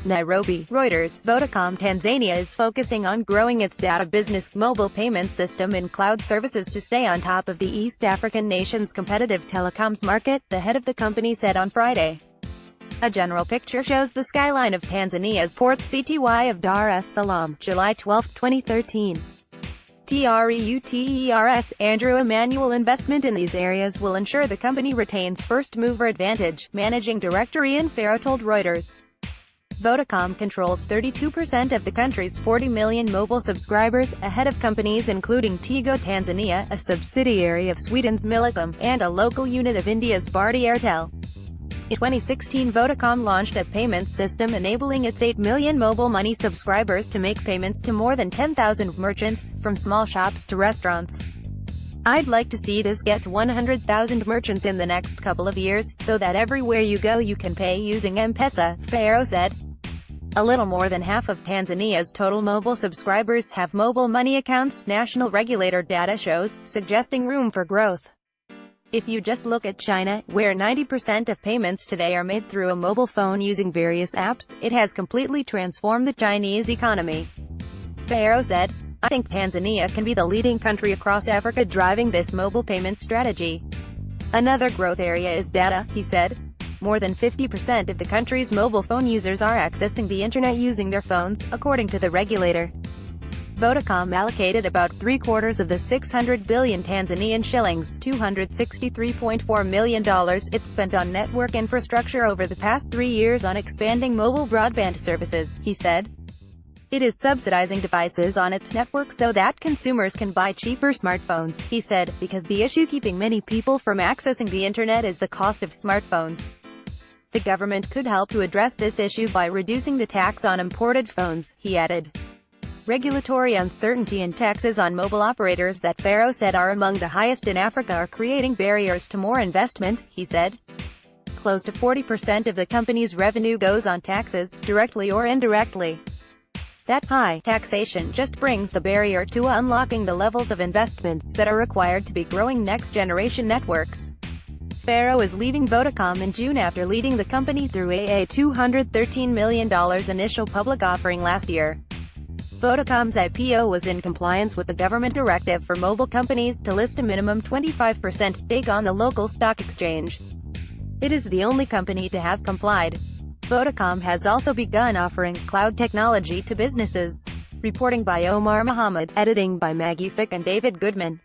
Nairobi, Reuters. Vodacom Tanzania is focusing on growing its data business, mobile payment system and cloud services to stay on top of the East African nation's competitive telecoms market, the head of the company said on Friday. A general picture shows the skyline of Tanzania's port city of Dar es Salaam, July 12, 2013. TREUTERS, EmmanuelInvestment in these areas will ensure the company retains first-mover advantage, Managing Director Ian Ferrao told Reuters. Vodacom controls 32% of the country's 40 million mobile subscribers, ahead of companies including Tigo Tanzania, a subsidiary of Sweden's Millicom, and a local unit of India's Bharti Airtel. In 2016, Vodacom launched a payment system enabling its 8 million mobile money subscribers to make payments to more than 10,000 merchants, from small shops to restaurants. "I'd like to see this get to 100,000 merchants in the next couple of years, so that everywhere you go you can pay using M-Pesa," Ferrao said. A little more than half of Tanzania's total mobile subscribers have mobile money accounts, national regulator data shows, suggesting room for growth. If you just look at China, where 90% of payments today are made through a mobile phone using various apps, it has completely transformed the Chinese economy. Ferrao said, "I think Tanzania can be the leading country across Africa driving this mobile payment strategy. Another growth area is data," he said. More than 50% of the country's mobile phone users are accessing the internet using their phones, according to the regulator. Vodacom allocated about three-quarters of the 600 billion Tanzanian shillings $263.4 million it spent on network infrastructure over the past 3 years on expanding mobile broadband services, he said. It is subsidizing devices on its network so that consumers can buy cheaper smartphones, he said, because the issue keeping many people from accessing the internet is the cost of smartphones. The government could help to address this issue by reducing the tax on imported phones, he added. Regulatory uncertainty and taxes on mobile operators that Ferrao said are among the highest in Africa are creating barriers to more investment, he said. Close to 40% of the company's revenue goes on taxes, directly or indirectly. That high taxation just brings a barrier to unlocking the levels of investments that are required to be growing next-generation networks. Ferrao is leaving Vodacom in June after leading the company through a $213 million initial public offering last year. Vodacom's IPO was in compliance with the government directive for mobile companies to list a minimum 25% stake on the local stock exchange. It is the only company to have complied. Vodacom has also begun offering cloud technology to businesses. Reporting by Omar Mohammed, editing by Maggie Fick and David Goodman.